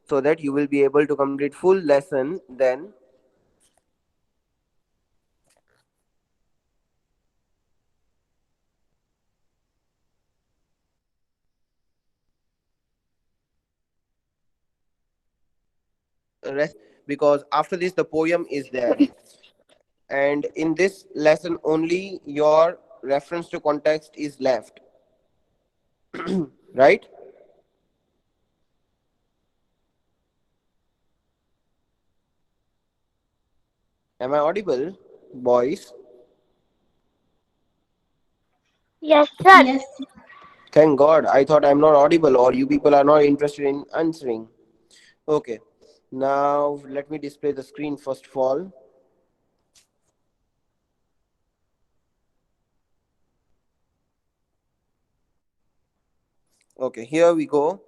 so that you will be able to complete full lesson. Then rest, because after this the poem is there, and in this lesson only your reference to context is left, right? Am I audible, boys? Yes, sir. Yes. Thank God. I thought I'm not audible or you people are not interested in answering. Okay. Now let me display the screen first of all. Okay, here we go.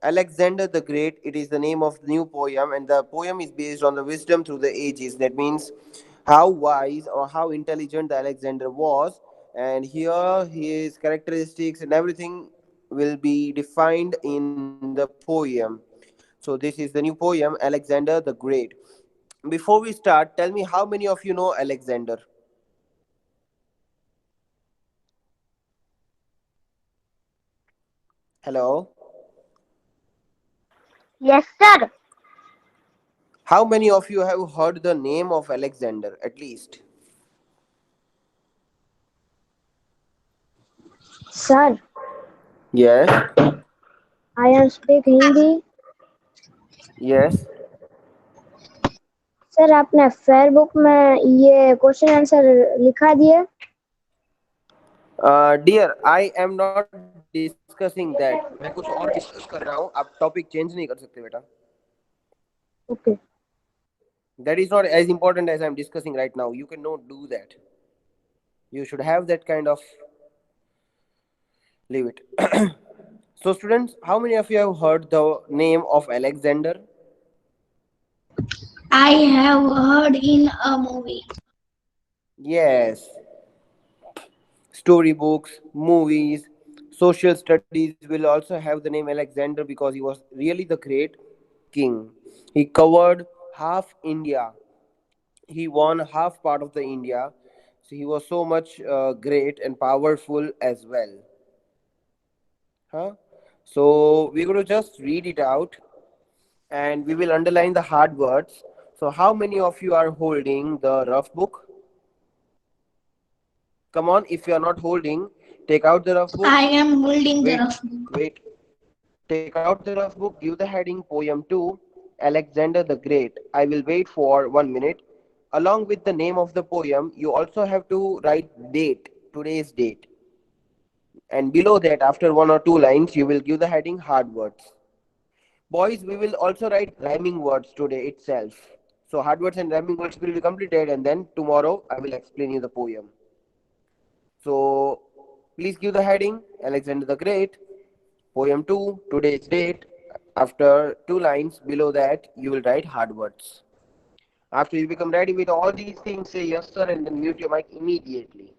Alexander the Great, it is the name of the new poem, and the poem is based on the wisdom through the ages. That means how wise or how intelligent the Alexander was, and here his characteristics and everything will be defined in the poem. So, this is the new poem, Alexander the Great. Before we start, tell me how many of you know Alexander? Hello? Yes, sir. How many of you have heard the name of Alexander at least? Sir Yes, I am speak Hindi. yes. Sir आपने fair book में ये question answer लिखा दिए. Dear, I am not discussing that. मैं कुछ और discuss कर रहा हूँ. आप टॉपिक चेंज नहीं कर सकते बेटा. Okay. That is not as important as I'm discussing right now. You cannot do that. You should have that kind of leave it. So, students, how many of you have heard the name of Alexander? I have heard in a movie. Yes, storybooks, movies, social studies will also have the name Alexander because he was really the great king. He covered half India. He won half part of the India. So he was so much great and powerful as well. Huh? So we're going to just read it out and we will underline the hard words. So how many of you are holding the rough book? Come on, if you are not holding, take out the rough book. I am holding the Wait, rough book. wait. Take out the rough book, give the heading Poem 2, Alexander the Great. I will wait for 1 minute. Along with the name of the poem, you also have to write date, today's date. And below that, after 1 or 2 lines, you will give the heading hard words. Boys, we will also write rhyming words today itself. So hard words and rhyming words will be completed, and then tomorrow I will explain you the poem. So please give the heading Alexander the Great, poem 2, today's date. After 2 lines below that, you will write hard words. After you become ready with all these things, say yes sir and then mute your mic immediately.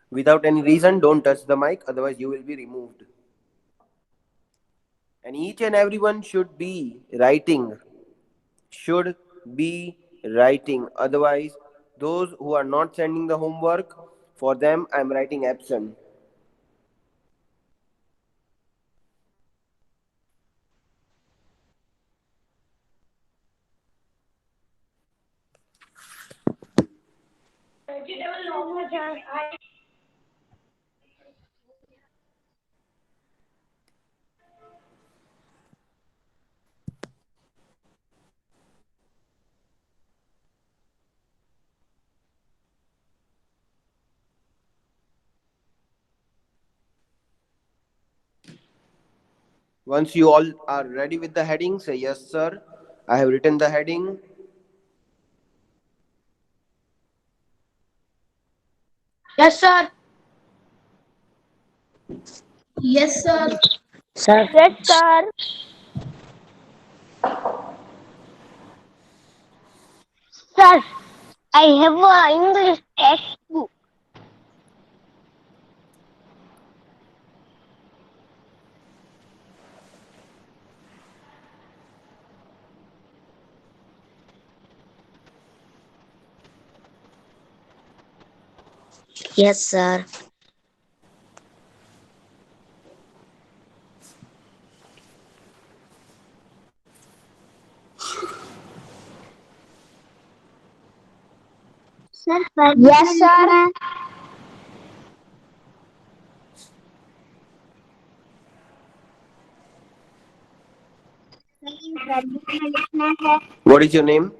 Without any reason, don't touch the mic, otherwise you will be removed. And each and everyone should be writing. Otherwise, those who are not sending the homework, for them I'm writing absent. Once you all are ready with the heading, say yes sir, I have written the heading. Yes, sir. Yes, sir. Sir Yes, sir. Sir, I have a English textbook. Yes, sir. Sir, Yes, sir. What is your name?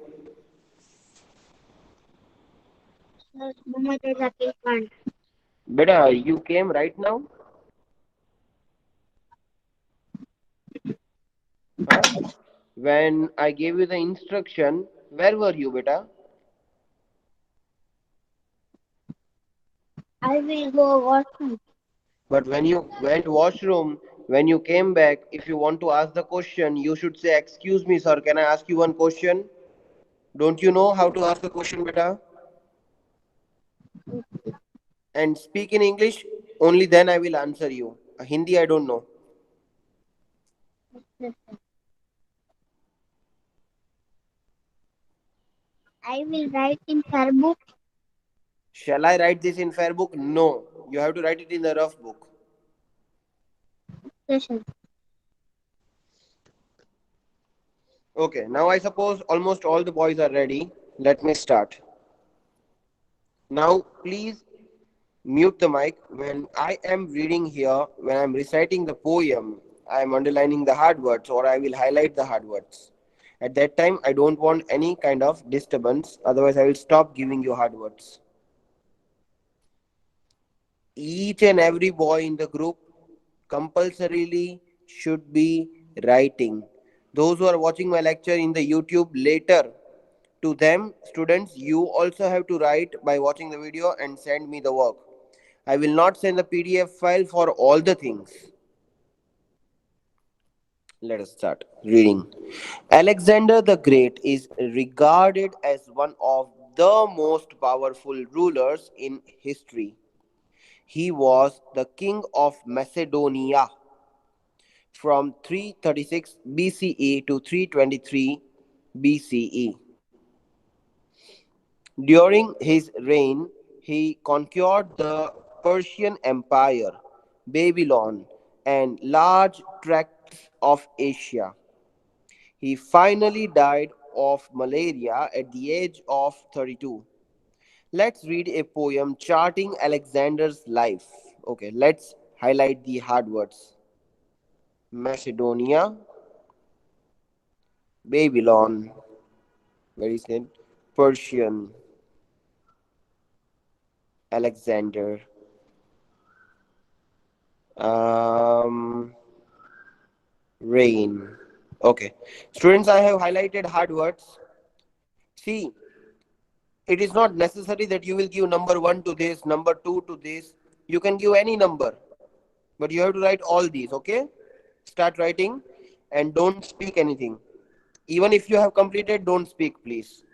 Beta, you came right now? Huh? When I gave you the instruction, where were you, beta? I will go washroom. But when you went washroom, when you came back, if you want to ask the question, you should say, "Excuse me, sir, can I ask you one question?" Don't you know how to ask a question, beta? And speak in English. Only then I will answer you. Hindi, I don't know. I will write in her book. Shall I write this in fair book? No. You have to write it in the rough book. Session. Okay, now I suppose almost all the boys are ready. Let me start. Now, please mute the mic. When I am reading here, when I am reciting the poem, I am underlining the hard words or I will highlight the hard words. At that time, I don't want any kind of disturbance, otherwise, I will stop giving you hard words. Each and every boy in the group compulsorily should be writing. Those who are watching my lecture in the YouTube later, to them, students, you also have to write by watching the video and send me the work. I will not send the PDF file for all the things. Let us start reading. Alexander the Great is regarded as one of the most powerful rulers in history. He was the king of Macedonia from 336 BCE to 323 BCE. During his reign, he conquered the Persian Empire, Babylon, and large tracts of Asia. He finally died of malaria at the age of 32. Let's read a poem charting Alexander's life. Okay, let's highlight the hard words. Macedonia, Babylon, where is it? Persian, Alexander, um, rain. Okay, students, I have highlighted hard words. See, it is not necessary that you will give number one to this, number two to this. You can give any number, but you have to write all these. Okay, start writing and don't speak anything. Even if you have completed, don't speak, please.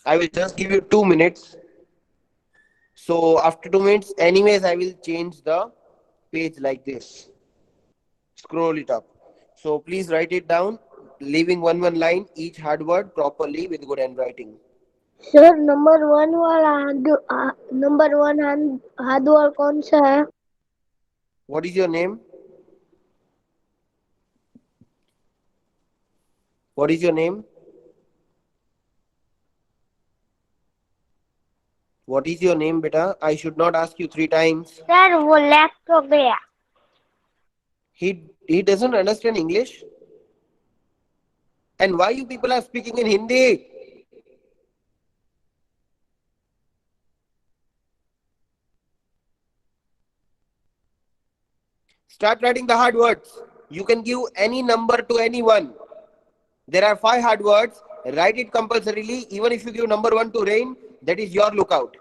I will just give you 2 minutes. So after 2 minutes, anyways, I will change the page like this. Scroll it up. So please write it down, leaving one line each hard word properly with good handwriting. Sir number one हाथ word कौन सा है? What is your name? What is your name? What is your name, beta? I should not ask you 3 times. Sir, वो lap हो गया. He doesn't understand English. And why you people are speaking in Hindi? Start writing the hard words. You can give any number to anyone. There are 5 hard words. Write it compulsorily. Even if you give number 1 to rain, that is your lookout.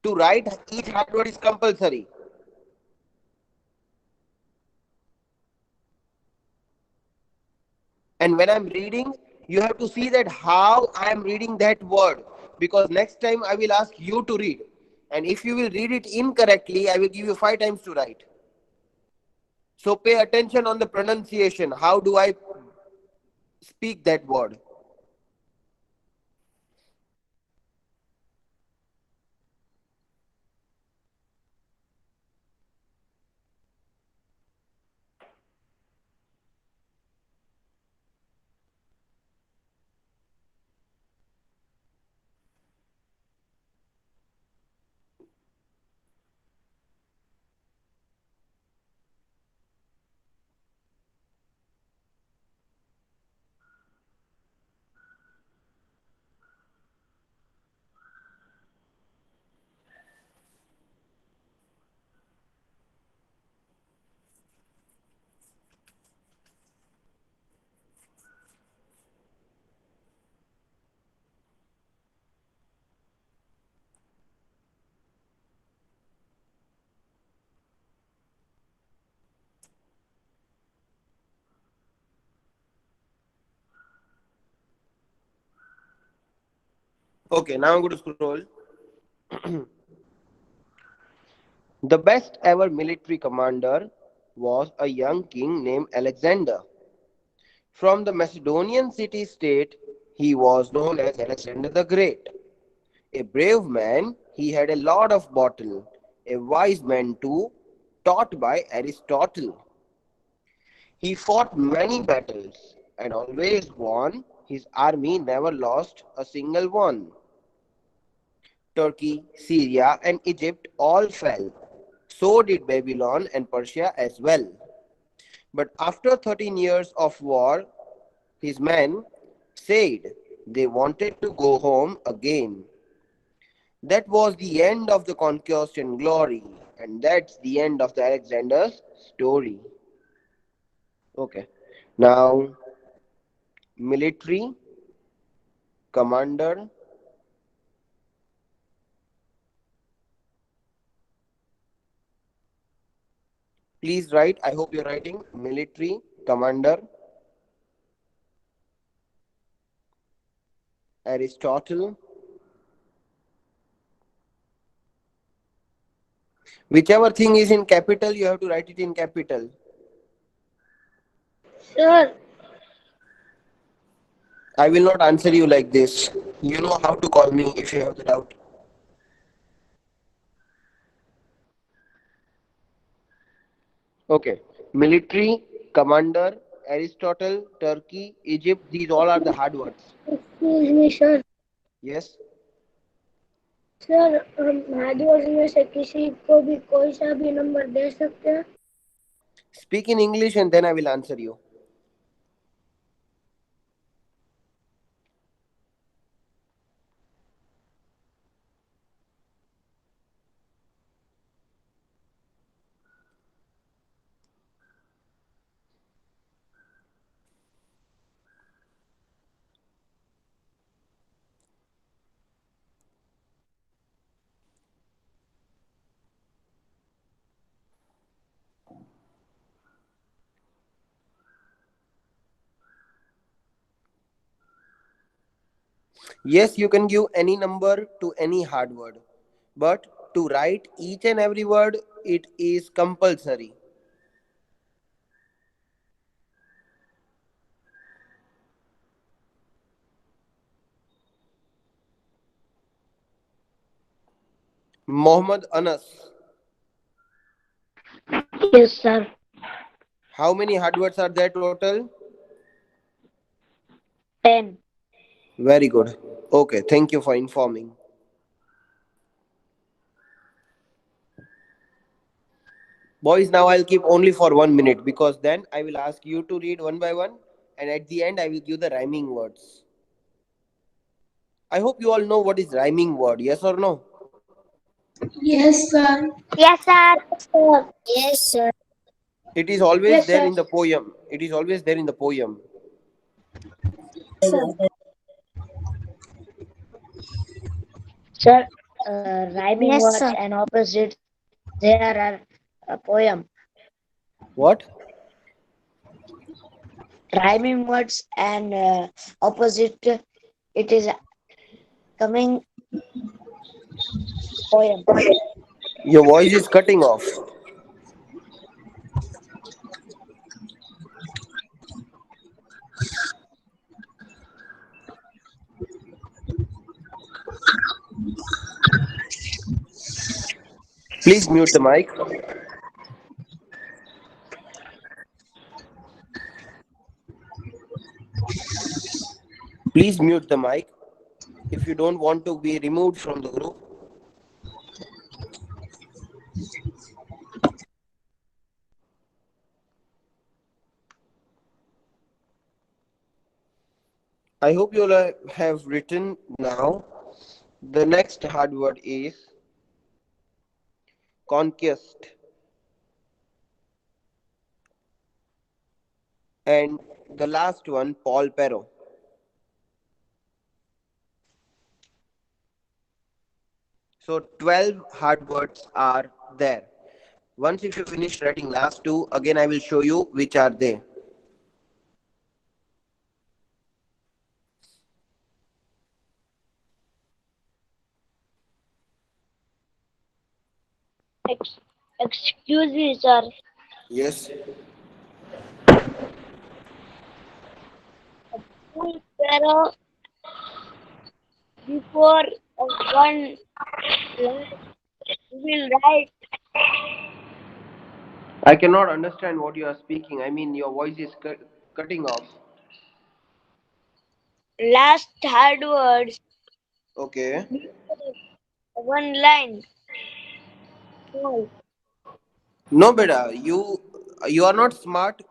To write each hard word is compulsory. And when I'm reading, You have to see that how I am reading that word, because next time I will ask you to read. And if you will read it incorrectly, I will give you 5 times to write. So pay attention on the pronunciation. How do I speak that word? Okay, now I'm going to scroll. The best ever military commander was a young king named Alexander. From the Macedonian city state, he was known as Alexander the Great. A brave man, he had a lot of bottle. A wise man too, taught by Aristotle. He fought many battles and always won. His army never lost a single one. Turkey, Syria, and Egypt all fell. So did Babylon and Persia as well. But after 13 years of war, his men said they wanted to go home again. That was the end of the conquest and glory, and that's the end of the Alexander's story. Okay, now military commander. Please write. I hope you're writing military commander Aristotle. Whichever thing is in capital, you have to write it in capital. Sir, I will not answer you like this. You know how to call me if you have the doubt. Okay. Military, commander, Aristotle, Turkey, Egypt, these all are the hard words. Excuse me sir Yes. Sir हम hard word में से किसी को भी कोई सा भी number दे सकते हैं Speak in English and then I will answer you. Yes, you can give any number to any hard word. But to write each and every word, it is compulsory. Mohammed Anas. yes, sir. How many hard words are there total? 10. Very good. Okay, thank you for informing. Boys, now I'll keep only for 1 minute because then I will ask you to read one by one and at the end I will give the rhyming words. I hope you all know what is rhyming word, yes or no? Yes, sir. Yes, sir. Sir Yes, sir. It is always Yes, there sir. in the poem. It is always there in the poem. Sir, rhyming Yes, words sir. and opposites, there are a poem. What? rhyming words and opposite it is coming poem. Your voice is cutting off. Please mute the mic. Please mute the mic if you don't want to be removed from the group. I hope you all have written now. The next hard word is conquest, and the last one, Paul Pero. So 12 hard words are there. Once if you finish writing last two, again I will show you which are they. Excuse me, sir. Yes. Full para before one line we will write I cannot understand what you are speaking. I mean, your voice is cutting off. last hard words Okay. before one line. Small. No, beta, you are not smart.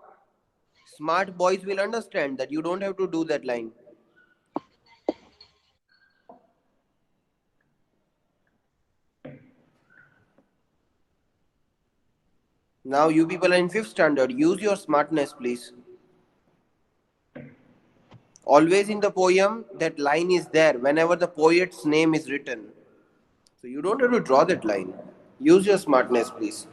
Smart boys will understand that you don't have to do that line. Now you people are in fifth standard. Use your smartness, please. Always in the poem, that line is there whenever the poet's name is written. So you don't have to draw that line. Use your smartness, please.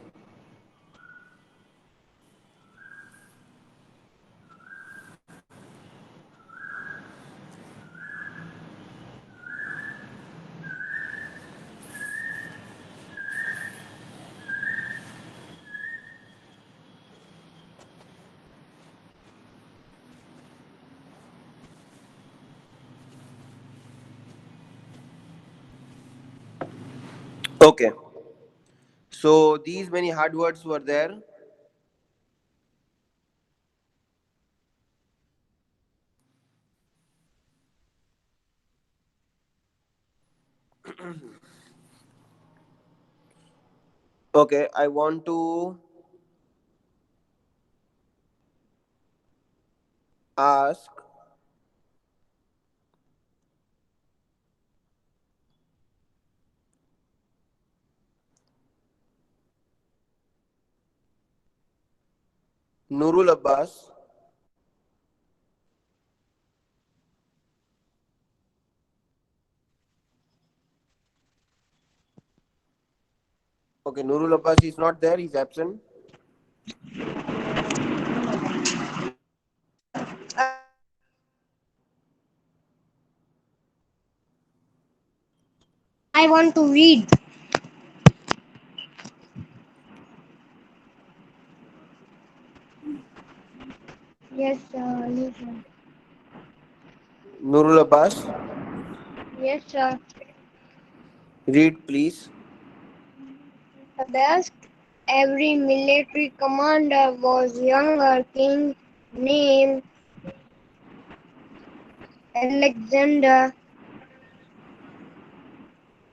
Okay. So these many hard words were there. Okay, I want to ask Nurul Abbas. Okay, Nurul Abbas is not there, he's absent. I want to read. Yes, listen. Nurul Abbas, Yes, sir. read please. Thus, every military commander was younger king named Alexander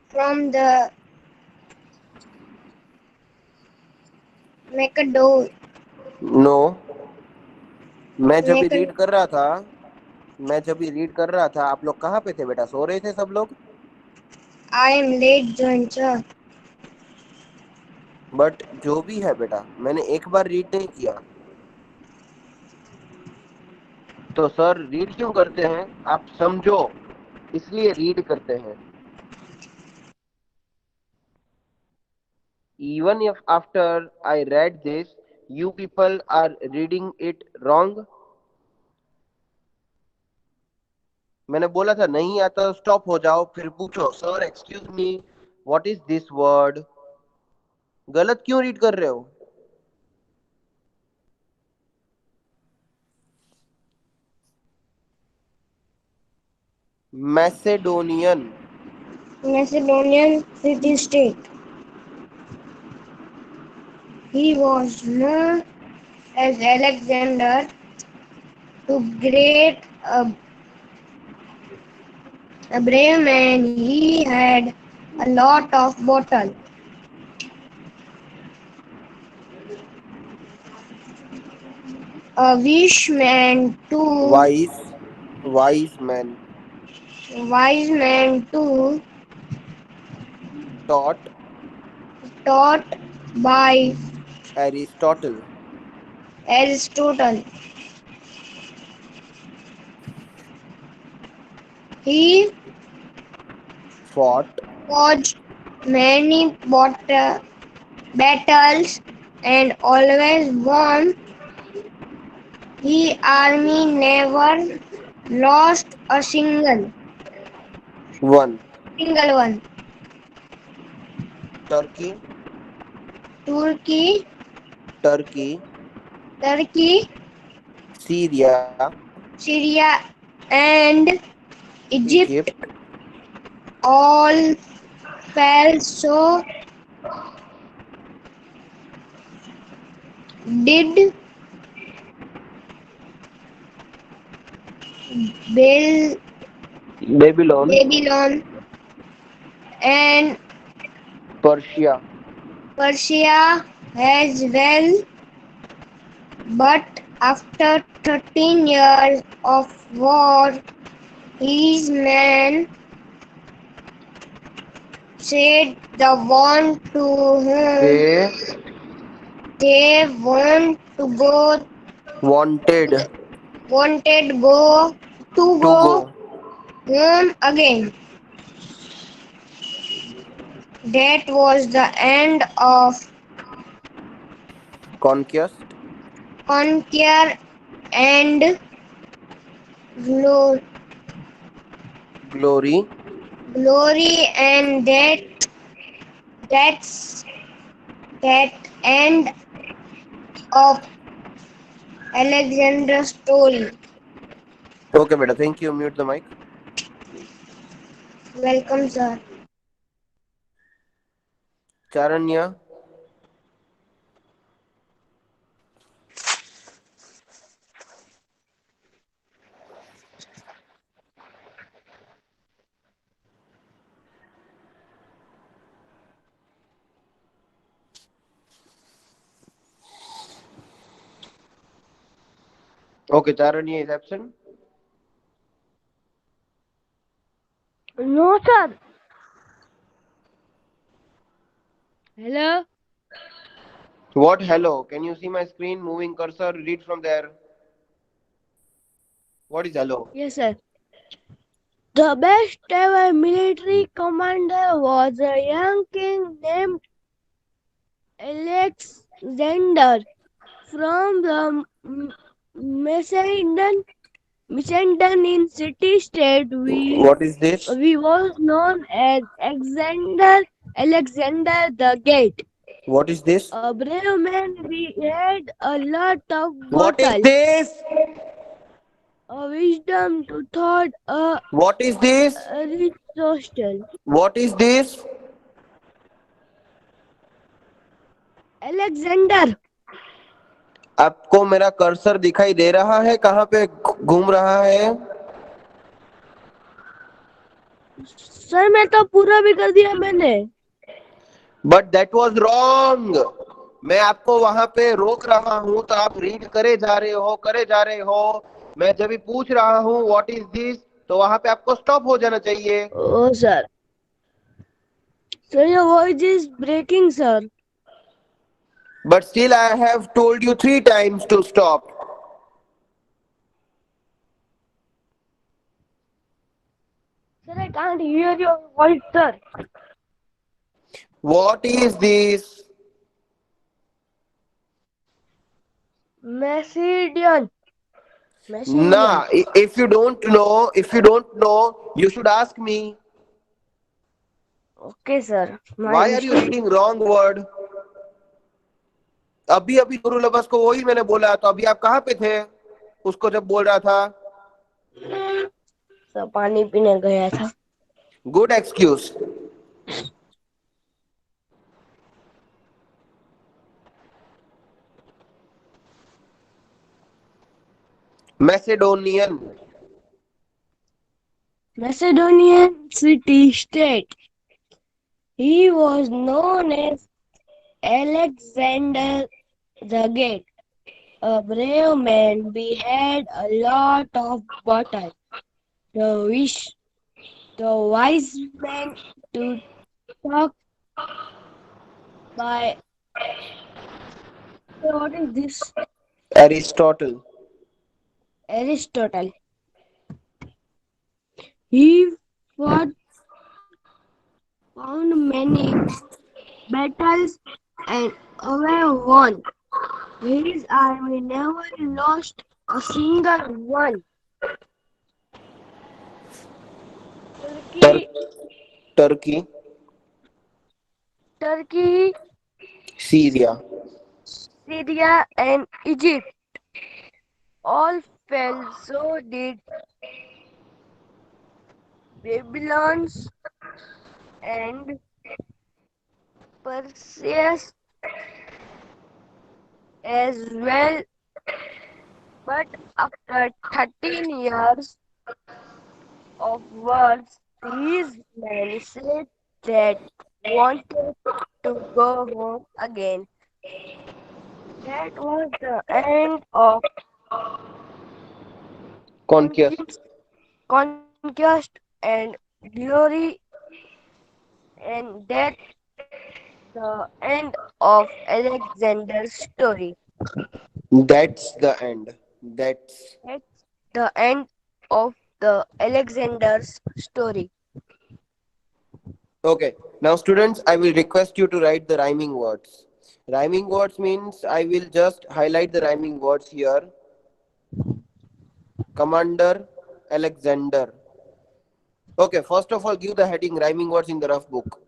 from the Macedon. No, मैं जब भी read Macedon. कर रहा था मैं जब भी read कर रहा था आप लोग कहाँ पे थे बेटा? सो रहे थे सब लोग. I am late joined, sir. But जो भी है बेटा, मैंने एक बार रीड नहीं किया. तो सर रीड क्यों करते हैं? आप समझो, इसलिए रीड करते हैं. Even if after I read this, you people are reading it wrong, मैंने बोला था नहीं आता स्टॉप हो जाओ, फिर पूछो sir excuse me what is this word. गलत क्यों रीड कर रहे हो? Macedonian. Macedonian city-state. He was known as Alexander the Great, a brave man. He had a lot of battle. A wise man too. Vice man. Wise man too, taught taught by Aristotle. Aristotle. He fought fought many battles and always won. His army never lost a one. single one. Turkey Turkey, Turkey Turkey, Syria Syria, and Egypt Egypt all fell. So did Bel- Babylon Babylon and Persia. Persia as well. But after 13 years of war, his men said they they want to go wanted wanted go to to go. go home again. That was the end of conquest conquer and glo- glory glory, and that's that end of Alexander's story. Okay बेटा, thank you. Mute the mic. Welcome, sir. Charanya. Okay, Charanya is absent. No, sir. Hello? What hello? Can you see my screen moving cursor? Read from there. What is hello? Yes, sir. The best ever military commander was a young king named Alexander from the Macedon, Macedon in city state. What is this? We was known as Alexander the Great. What is this? A brave man, we had a lot of What is battle, this? a wisdom to thought, What is this? Aristotle. What is this? Alexander. आपको मेरा cursor दिखाई दे रहा है? कहाँ पे घूम रहा है? सर मैं तो पूरा भी कर दिया मैंने। But that was wrong. मैं आपको वहां पे रोक रहा हूं तो आप रीड करे जा रहे हो। मैं जब भी पूछ रहा हूं व्हाट इज दिस, तो वहां पे आपको स्टॉप हो जाना चाहिए। Oh sir, your voice is breaking, sir. But still I have told you 3 times to stop. Sir, I can't hear your voice, sir. What is this? Macedon. Messenger. If you don't know, you should ask me. Okay, sir. My Why are you mistake. reading wrong word? अभी अभी नूरुल अब्बास को वही मैंने बोला, तो अभी आप कहाँ पे थे उसको जब बोल रहा था? सर पानी पीने गया था. Good excuse. Macedonian. Macedonian city state. He was known as Alexander the Great. A brave man. We had a lot of battle. The wish, the wise man to talk by. What is this? Aristotle. Aristotle. He fought, found many battles and away won. His army never lost a single one. Tur- Turkey, Turkey. Turkey, Syria. Syria, and Egypt all fell. So did Babylon's and Persia as well. But after 13 years of wars, these men said that wanted to go home again. That was the end of Conquest. conquest and glory, and that's the end of Alexander's story. That's the end. That's That's the end of the Alexander's story. okay. Now, students, I will request you to write the rhyming words. Rhyming words means I will just highlight the rhyming words here. Commander Alexander. Okay, first of all, give the heading rhyming words in the rough book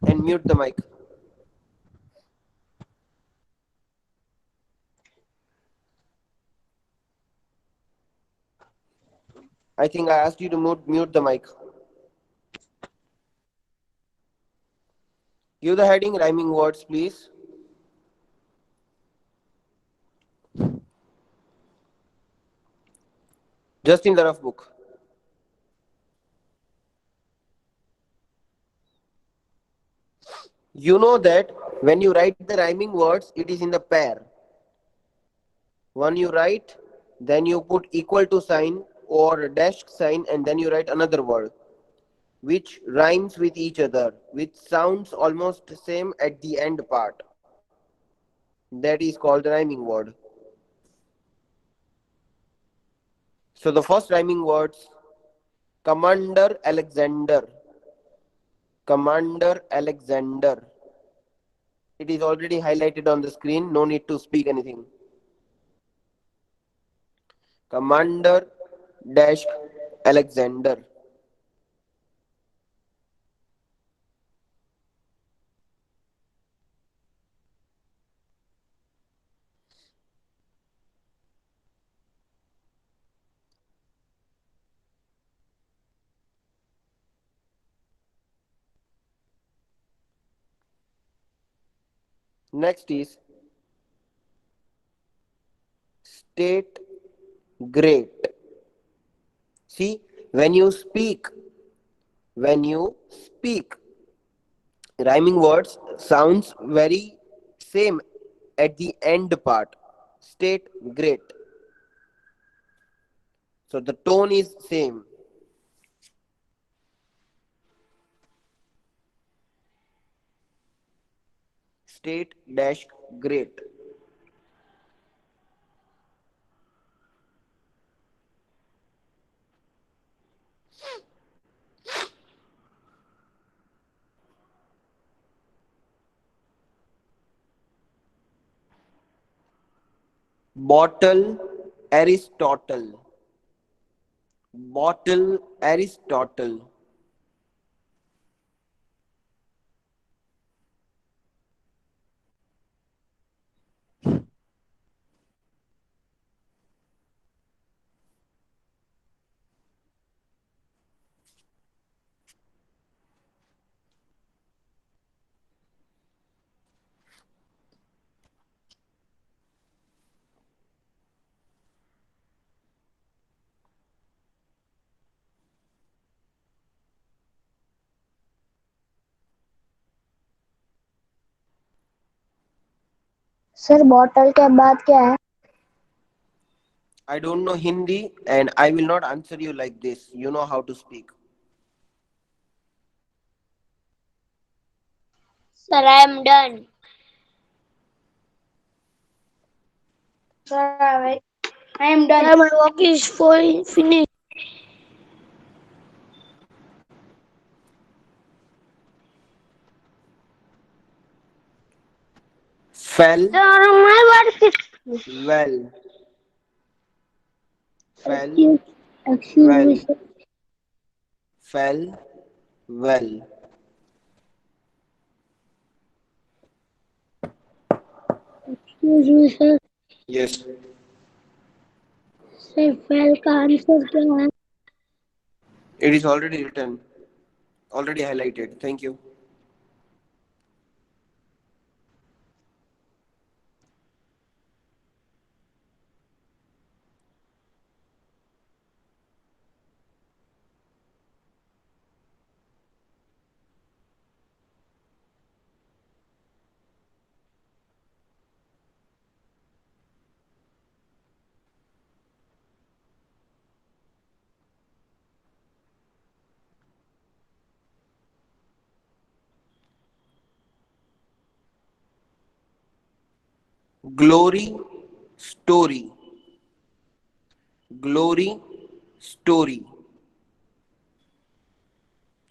and mute the mic. I think I asked you to mute the mic. Give the heading rhyming words, please. Just in the rough book. You know that when you write the rhyming words, it is in the pair. When you write, then you put equal to sign or dash sign, and then you write another word which rhymes with each other, which sounds almost same at the end part. That is called the rhyming word. So the first rhyming words: Commander Alexander. Commander Alexander. It is already highlighted on the screen. No need to speak anything. Commander dash Alexander. Next is state great. See, when you speak, rhyming words sounds very same at the end part. State great. So the tone is same. State dash great. Bottle, Aristotle. Bottle, Aristotle. Sir bottle के बाद क्या है? I don't know Hindi and I will not answer you like this. You know how to speak. Sir, I am done. Sir, I am done. Sir, my work is finished. Fell, Sir, my work is. well. Fell, Excuse me, well. sir. Fell, well. Excuse me, sir. Yes. Sir fail का answer क्या है? It is already written. Already highlighted. Thank you. Glory, story. Glory, story.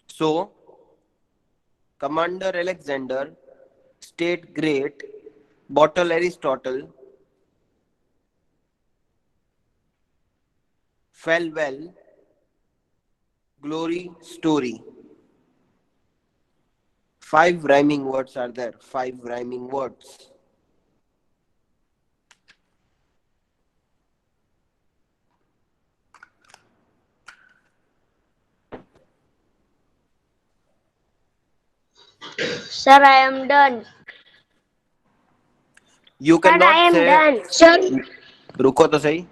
So, Commander Alexander, state great, bottle Aristotle, fell well, glory, story. 5 rhyming words are there. 5 rhyming words. Sir, I am done. You Sir, I cannot am say. done. Sir, रुको तो सही.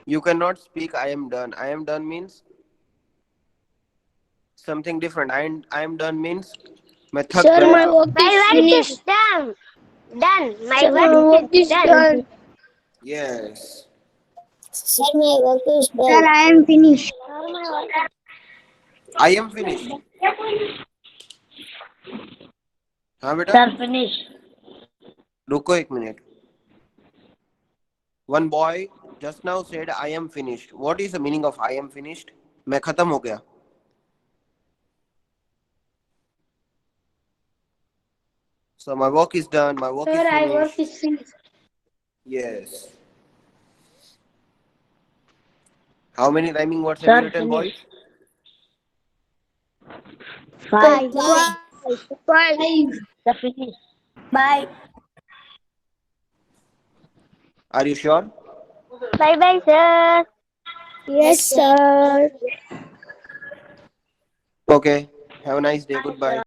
You cannot speak I am done. I am done means something different. I am done means मैं थक sir, my गया. work My is work finished. is done. Done. My Sir, my work work is is done. done. Yes. Sir, my work is Sir, done. I am finished. I am finished. हाँ बेटा. Sir, finish. रुको एक minute. One boy just now said I am finished. What is the meaning of I am finished? मैं खत्म हो गया. So my work is done. My work Sir, is I work finished. is finished. Yes. How many rhyming words have Sir, you written, boys? finish. 5. Bye. 5. Sir, finish. Bye. Are you sure? Bye bye, sir. Yes, sir. Okay. Have a nice day. Goodbye.